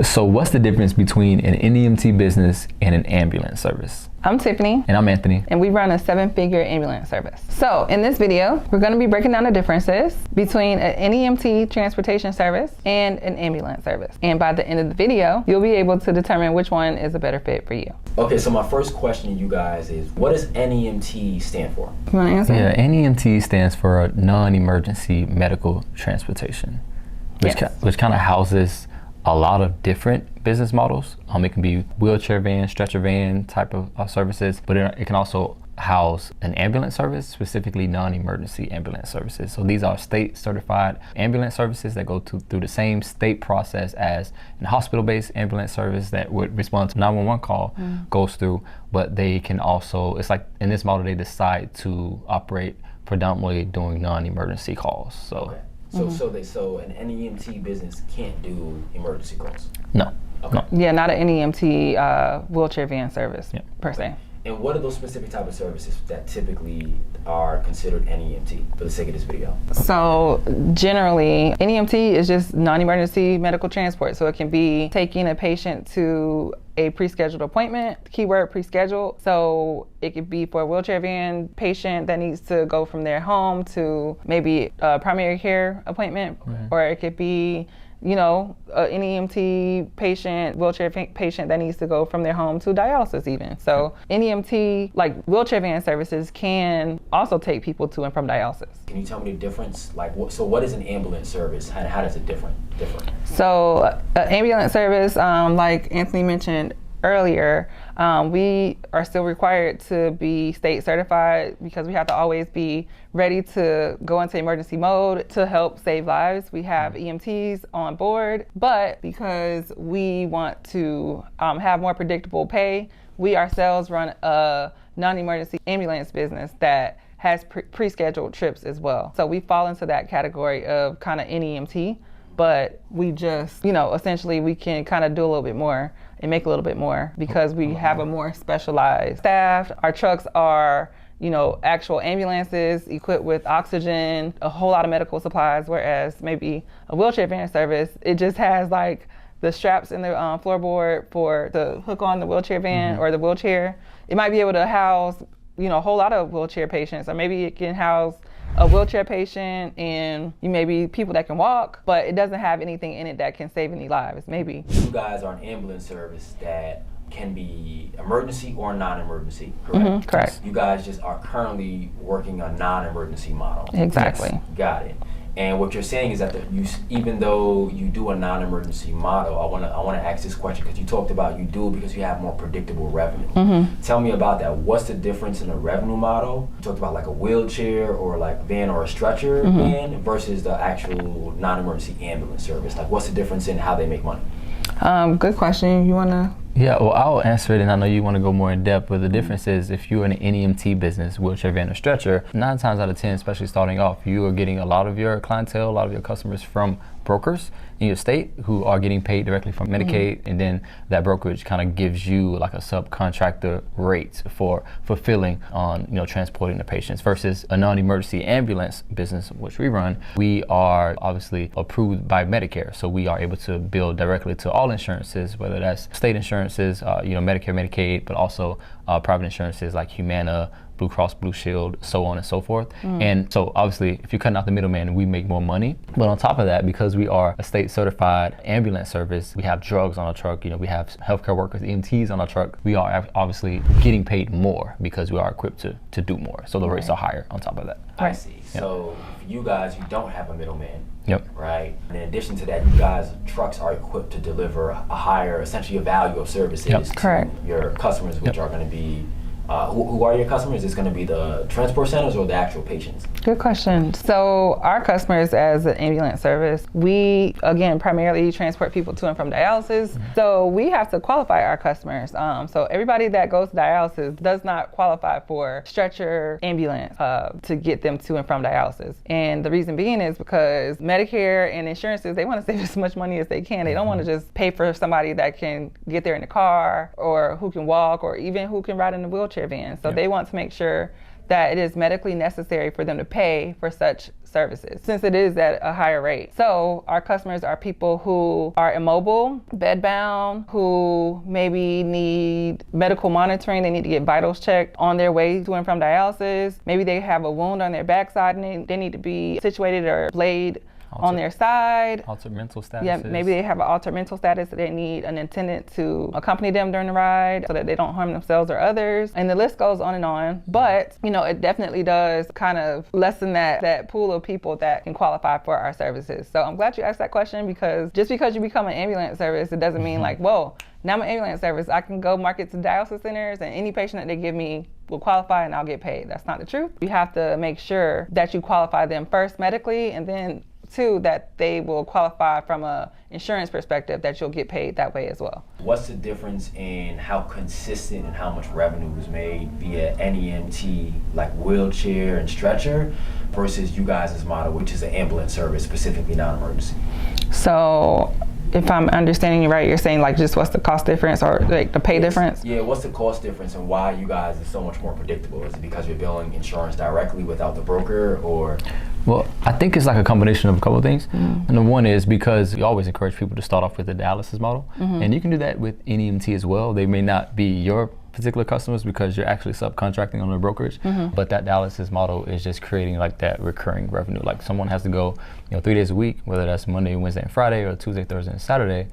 So what's the difference between an NEMT business and an ambulance service? I'm Tiffany. And I'm Anthony. And we run a 7-figure ambulance service. So in this video, we're going to be breaking down the differences between an NEMT transportation service and an ambulance service. And by the end of the video, you'll be able to determine which one is a better fit for you. Okay, so my first question to you guys is, what does NEMT stand for? You want to answer? Yeah, NEMT stands for non-emergency medical transportation, which kind of houses a lot of different business models. It can be wheelchair van, stretcher van type of services, but it can also house an ambulance service, specifically non-emergency ambulance services. So these are state certified ambulance services that go through the same state process as a hospital-based ambulance service that would respond to 911 call goes through, but they can also, it's like in this model, they decide to operate predominantly doing non-emergency calls. So. Okay. So an NEMT business can't do emergency calls? No. Okay. No. Yeah, not an NEMT wheelchair van service per se. And what are those specific type of services that typically are considered NEMT for the sake of this video? So generally, NEMT is just non-emergency medical transport. So it can be taking a patient to a pre-scheduled appointment, keyword pre-scheduled. So it could be for a wheelchair van patient that needs to go from their home to maybe a primary care appointment, or it could be an NEMT patient, wheelchair patient that needs to go from their home to dialysis even. So NEMT, like wheelchair van services, can also take people to and from dialysis. Can you tell me the difference? So what is an ambulance service? How does it differ? So an ambulance service, like Anthony mentioned earlier, we are still required to be state certified because we have to always be ready to go into emergency mode to help save lives. We have EMTs on board, but because we want to have more predictable pay, we ourselves run a non-emergency ambulance business that has pre-scheduled trips as well. So we fall into that category of kind of NEMT, but we just, essentially we can kind of do a little bit more and make a little bit more because we have a more specialized staff. Our trucks are, actual ambulances equipped with oxygen, a whole lot of medical supplies, whereas maybe a wheelchair van service, it just has like the straps in the floorboard for the hook on the wheelchair van or the wheelchair. It might be able to house, a whole lot of wheelchair patients, or maybe it can house a wheelchair patient and maybe people that can walk, but it doesn't have anything in it that can save any lives, maybe. You guys are an ambulance service that can be emergency or non-emergency, correct? Correct. You guys just are currently working a non-emergency model. Exactly. Yes, got it. And what you're saying is that even though you do a non-emergency model, I want to ask this question because you talked about you do it because you have more predictable revenue. Tell me about that. What's the difference in a revenue model? You talked about like a wheelchair or like van or a stretcher van versus the actual non-emergency ambulance service. Like, what's the difference in how they make money? Good question. You want to? Yeah, well, I'll answer it, and I know you want to go more in depth, but the difference is if you're in an NEMT business, wheelchair van or stretcher, 9 times out of 10, especially starting off, you are getting a lot of your clientele, a lot of your customers from brokers in your state who are getting paid directly from Medicaid, and then that brokerage kind of gives you like a subcontractor rate for fulfilling on transporting the patients versus a non-emergency ambulance business, which we run. We are obviously approved by Medicare, so we are able to bill directly to all insurances, whether that's state insurances, Medicare, Medicaid, but also private insurances like Humana, Blue Cross Blue Shield, so on and so forth. And so obviously if you're cutting out the middleman, we make more money. But on top of that, because we are a state certified ambulance service, we have drugs on our truck, we have healthcare workers, EMTs on our truck. We are obviously getting paid more because we are equipped to do more. So the rates are higher on top of that. I see. So for you guys, you don't have a middleman. Yep. Right. And in addition to that, you guys' trucks are equipped to deliver a higher, essentially a value of services to your customers, which are going to be who are your customers? Is it going to be the transport centers or the actual patients? Good question. So our customers as an ambulance service, we, again, primarily transport people to and from dialysis. So we have to qualify our customers. So everybody that goes to dialysis does not qualify for stretcher ambulance to get them to and from dialysis. And the reason being is because Medicare and insurances, they want to save as much money as they can. They don't want to just pay for somebody that can get there in the car or who can walk or even who can ride in a wheelchair van. So they want to make sure that it is medically necessary for them to pay for such services, since it is at a higher rate. So our customers are people who are immobile, bedbound, who maybe need medical monitoring. They need to get vitals checked on their way to and from dialysis. Maybe they have a wound on their backside and they need to be situated or blade on their side. Altered mental status. Yeah, maybe they have an altered mental status that they need an attendant to accompany them during the ride so that they don't harm themselves or others. And the list goes on and on. But, you know, it definitely does kind of lessen that pool of people that can qualify for our services. So I'm glad you asked that question, because just because you become an ambulance service, it doesn't mean like, whoa, now I'm an ambulance service, I can go market to dialysis centers and any patient that they give me will qualify and I'll get paid. That's not the truth. You have to make sure that you qualify them first medically, and then two, that they will qualify from a insurance perspective, that you'll get paid that way as well. What's the difference in how consistent and how much revenue is made via NEMT, like wheelchair and stretcher, versus you guys' model, which is an ambulance service, specifically non-emergency? So if I'm understanding you right, you're saying like just what's the cost difference or like the pay difference? Yeah, what's the cost difference and why you guys are so much more predictable? Is it because you're billing insurance directly without the broker, or? Well, I think it's like a combination of a couple of things. And the one is because we always encourage people to start off with the dialysis model. And you can do that with NEMT as well. They may not be your particular customers because you're actually subcontracting on the brokerage, but that dialysis model is just creating like that recurring revenue. Like someone has to go, 3 days a week, whether that's Monday, Wednesday, and Friday, or Tuesday, Thursday, and Saturday.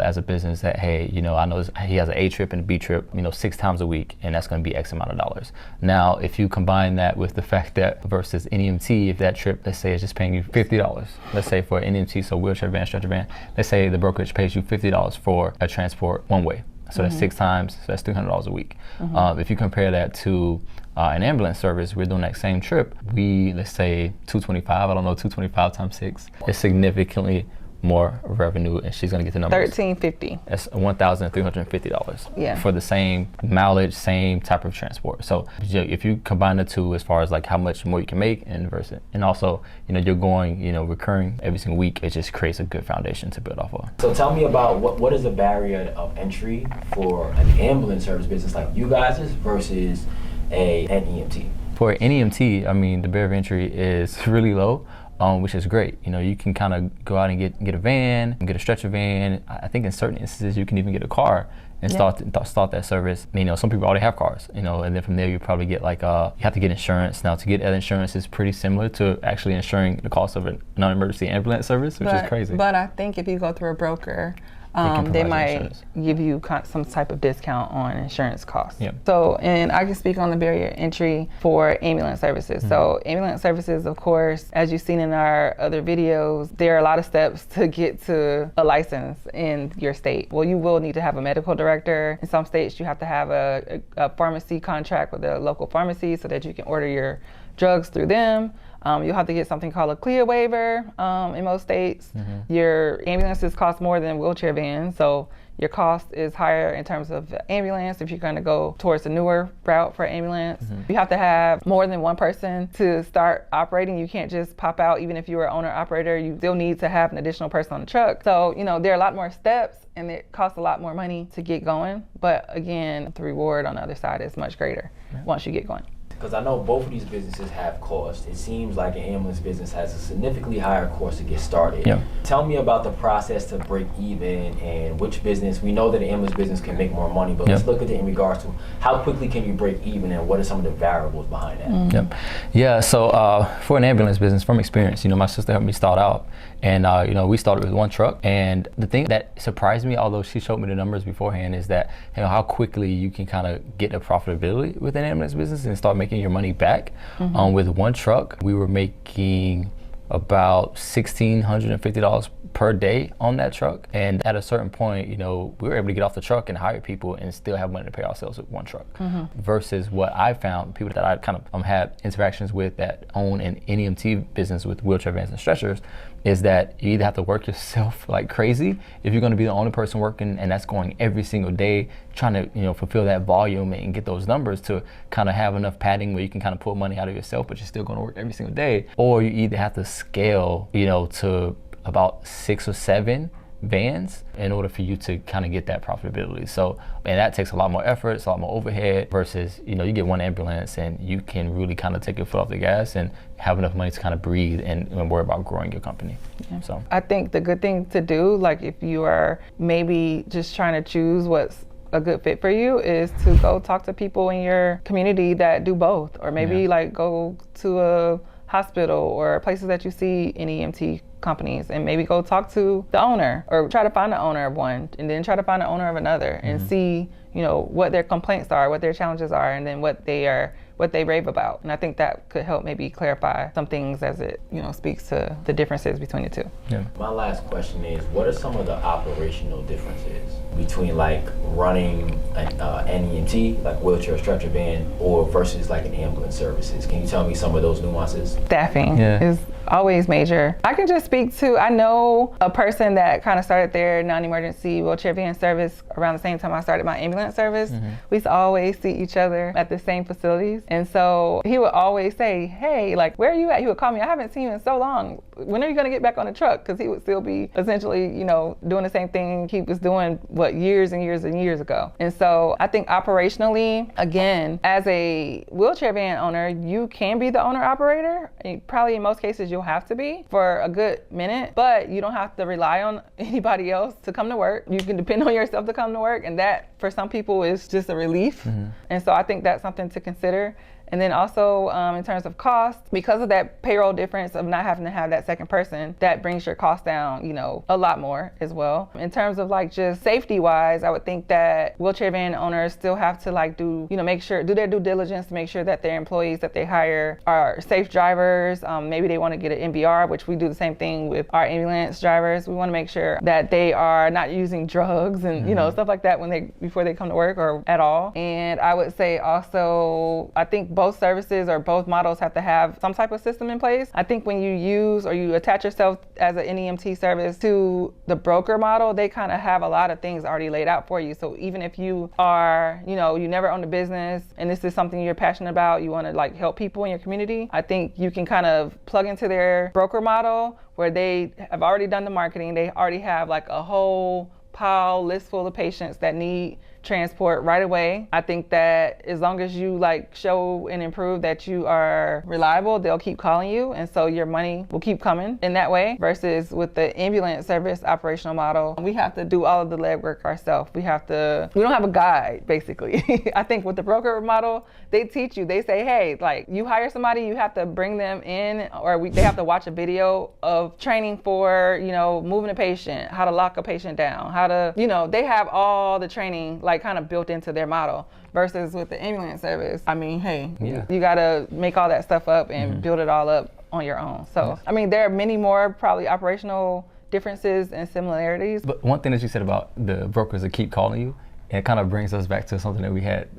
As a business that, hey, I know he has an A trip and a B trip, 6 times a week, and that's going to be X amount of dollars. Now, if you combine that with the fact that versus NEMT, if that trip, let's say, is just paying you $50, let's say for NEMT, so wheelchair van, stretcher van, let's say the brokerage pays you $50 for a transport one way. So that's 6 times, so that's $300 a week. If you compare that to an ambulance service, we're doing that same trip. Let's say $225, I don't know, $225 times 6. It's significantly more revenue, and she's gonna get the numbers. $1,350. That's $1,350 Yeah. for the same mileage, same type of transport. So if you combine the two as far as like how much more you can make and versus, and also, you're going, recurring every single week, it just creates a good foundation to build off of. So tell me about what is the barrier of entry for an ambulance service business like you guys versus an NEMT? For NEMT, I mean, the barrier of entry is really low. Which is great. You can kind of go out and get a van, get a stretcher van. I think in certain instances you can even get a car and start that service. Some people already have cars, and then from there you probably get like you have to get insurance. Now to get that insurance is pretty similar to actually insuring the cost of a non-emergency ambulance service, which is crazy. But I think if you go through a broker, they might give you some type of discount on insurance costs. Yep. So, and I can speak on the barrier entry for ambulance services. So ambulance services, of course, as you've seen in our other videos, there are a lot of steps to get to a license in your state. Well, you will need to have a medical director. In some states, you have to have a pharmacy contract with a local pharmacy so that you can order your drugs through them. You'll have to get something called a CLIA waiver in most states. Your ambulances cost more than wheelchair vans, so your cost is higher in terms of ambulance if you're going to go towards the newer route for ambulance. You have to have more than one person to start operating. You can't just pop out. Even if you were owner-operator, you still need to have an additional person on the truck. So, there are a lot more steps, and it costs a lot more money to get going. But again, the reward on the other side is much greater once you get going. Because I know both of these businesses have cost. It seems like an ambulance business has a significantly higher cost to get started. Yeah. Tell me about the process to break even, and which business, we know that an ambulance business can make more money, but let's look at it in regards to how quickly can you break even, and what are some of the variables behind that? Yeah, so for an ambulance business, from experience, my sister helped me start out, and we started with one truck, and the thing that surprised me, although she showed me the numbers beforehand, is that how quickly you can kind of get a profitability with an ambulance business and start making your money back. With one truck, we were making about $1,650 per day on that truck, and at a certain point, we were able to get off the truck and hire people and still have money to pay ourselves with one truck. Versus what I found, people that I kind of had interactions with that own an NEMT business with wheelchair vans and stretchers, is that you either have to work yourself like crazy if you're going to be the only person working, and that's going every single day trying to fulfill that volume and get those numbers to kind of have enough padding where you can kind of pull money out of yourself, but you're still going to work every single day. Or you either have to scale to about 6 or 7 vans in order for you to kind of get that profitability. So, and that takes a lot more effort, it's a lot more overhead versus, you get one ambulance and you can really kind of take your foot off the gas and have enough money to kind of breathe and worry about growing your company. Yeah. So I think the good thing to do, like if you are maybe just trying to choose what's a good fit for you, is to go talk to people in your community that do both, or maybe like go to a hospital or places that you see in EMT companies and maybe go talk to the owner or try to find the owner of one and then try to find the owner of another and see, what their complaints are, what their challenges are, and then what they rave about. And I think that could help maybe clarify some things as it, speaks to the differences between the two. Yeah. My last question is, what are some of the operational differences between like running an NEMT, like wheelchair stretcher van, or versus like an ambulance services? Can you tell me some of those nuances? Staffing is always major. I can just speak to, I know a person that kind of started their non-emergency wheelchair van service around the same time I started my ambulance service. We used to always see each other at the same facilities. And so he would always say, hey, like, where are you at? He would call me, I haven't seen you in so long. When are you gonna get back on the truck? Because he would still be essentially, doing the same thing he was doing, years and years and years ago. And so I think operationally, again, as a wheelchair van owner, you can be the owner operator. And probably in most cases you'll have to be for a good minute, but you don't have to rely on anybody else to come to work. You can depend on yourself to come to work, and that for some people is just a relief. And so I think that's something to consider. And then also in terms of cost, because of that payroll difference of not having to have that second person, that brings your cost down, a lot more as well. In terms of like just safety wise, I would think that wheelchair van owners still have to like do their due diligence to make sure that their employees that they hire are safe drivers. Maybe they want to get an MBR, which we do the same thing with our ambulance drivers. We want to make sure that they are not using drugs and, stuff like that before they come to work or at all. And I would say also, I think both services or both models have to have some type of system in place. I think when you use or you attach yourself as an NEMT service to the broker model, they kind of have a lot of things already laid out for you. So even if you are, you never owned a business and this is something you're passionate about, you want to like help people in your community, I think you can kind of plug into their broker model where they have already done the marketing. They already have like a whole list full of patients that need transport right away. I think that as long as you like show and improve that you are reliable, they'll keep calling you, and so your money will keep coming in that way. Versus with the ambulance service operational model, we have to do all of the legwork ourselves. We don't have a guide basically. I think with the broker model, they teach you. They say, hey, like you hire somebody, you have to bring them in, or they have to watch a video of training for moving a patient, how to lock a patient down, how to they have all the training like kind of built into their model. Versus with the ambulance service, I mean, hey, you gotta make all that stuff up and build it all up on your own. So, I mean, there are many more probably operational differences and similarities. But one thing that you said about the brokers that keep calling you, it kind of brings us back to something that we had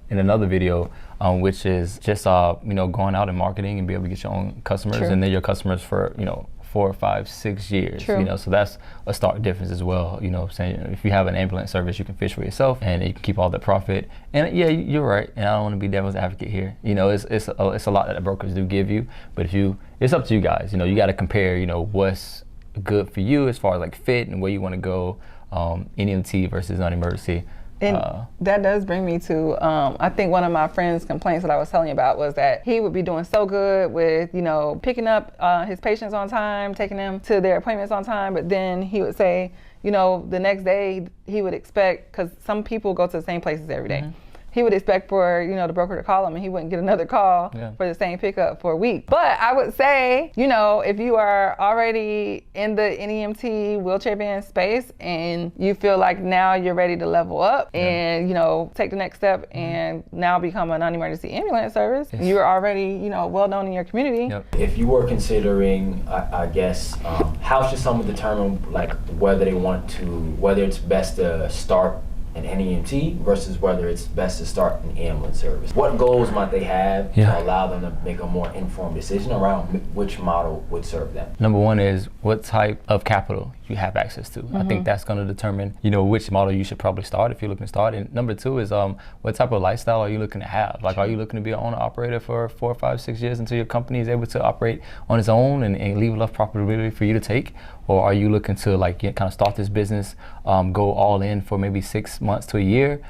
in another video, which is just going out and marketing and be able to get your own customers. True. And then your customers for 4, 5, 6 years. True. So that's a stark difference as well. Saying if you have an ambulance service, you can fish for yourself and you can keep all the profit. And yeah, you're right. And I don't want to be devil's advocate here. It's a lot that the brokers do give you, but it's up to you guys. You got to compare. What's good for you as far as like fit and where you want to go. NEMT versus non-emergency. And that does bring me to, I think one of my friend's complaints that I was telling you about was that he would be doing so good with, picking up his patients on time, taking them to their appointments on time, but then he would say, the next day he would expect, because some people go to the same places every day. He would expect for, the broker to call him and he wouldn't get another call for the same pickup for a week. But I would say, if you are already in the NEMT wheelchair van space and you feel like now you're ready to level up and, take the next step and now become a non-emergency ambulance service, you're already, well known in your community. If you were considering, I guess, how should someone determine like whether it's best to start an NEMT versus whether it's best to start an ambulance service? What goals might they have to allow them to make a more informed decision around which model would serve them? Number one is what type of capital you have access to. I think that's going to determine, you know, which model you should probably start if you're looking to start. And number two is what type of lifestyle are you looking to have? Like, are you looking to be an owner operator for 4, 5, 6 years until your company is able to operate on its own and leave enough profitability for you to take? Or are you looking to like kind of start this business, go all in for maybe 6 months to a year,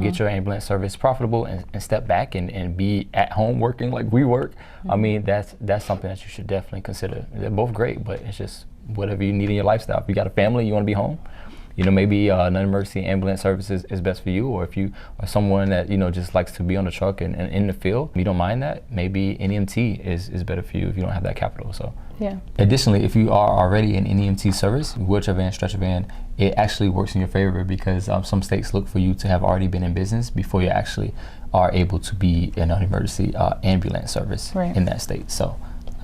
get your ambulance service profitable and step back and be at home working like we work? I mean, that's something that you should definitely consider. They're both great, but it's just whatever you need in your lifestyle. If you got a family, you want to be home, you know, maybe non-emergency ambulance services is best for you. Or if you are someone that, you know, just likes to be on the truck and in the field, if you don't mind that, maybe NEMT is better for you if you don't have that capital. So yeah. Additionally, if you are already in NEMT service, wheelchair van, stretcher van, it actually works in your favor because some states look for you to have already been in business before you actually are able to be in an emergency ambulance service in that state. So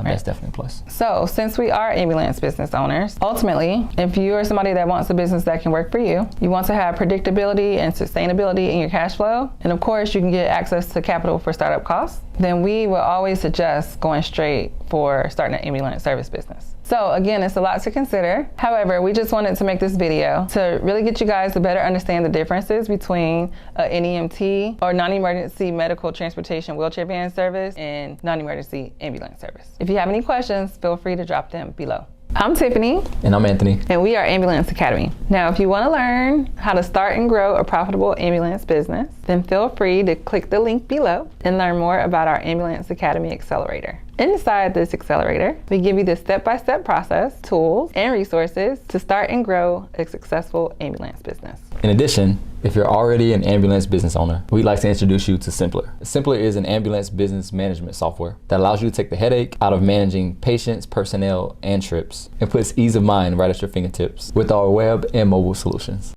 that's definitely a plus. So since we are ambulance business owners, ultimately, if you are somebody that wants a business that can work for you, you want to have predictability and sustainability in your cash flow, and of course you can get access to capital for startup costs, then we will always suggest going straight for starting an ambulance service business. So again, it's a lot to consider. However, we just wanted to make this video to really get you guys to better understand the differences between an NEMT or non-emergency medical transportation wheelchair van service and non-emergency ambulance service. If you have any questions, feel free to drop them below. I'm Tiffany. And I'm Anthony. And we are Ambulance Academy. Now, if you want to learn how to start and grow a profitable ambulance business, then feel free to click the link below and learn more about our Ambulance Academy Accelerator. Inside this accelerator, we give you the step-by-step process, tools, and resources to start and grow a successful ambulance business. In addition, if you're already an ambulance business owner, we'd like to introduce you to Simpler. Simpler is an ambulance business management software that allows you to take the headache out of managing patients, personnel, and trips, and puts ease of mind right at your fingertips with our web and mobile solutions.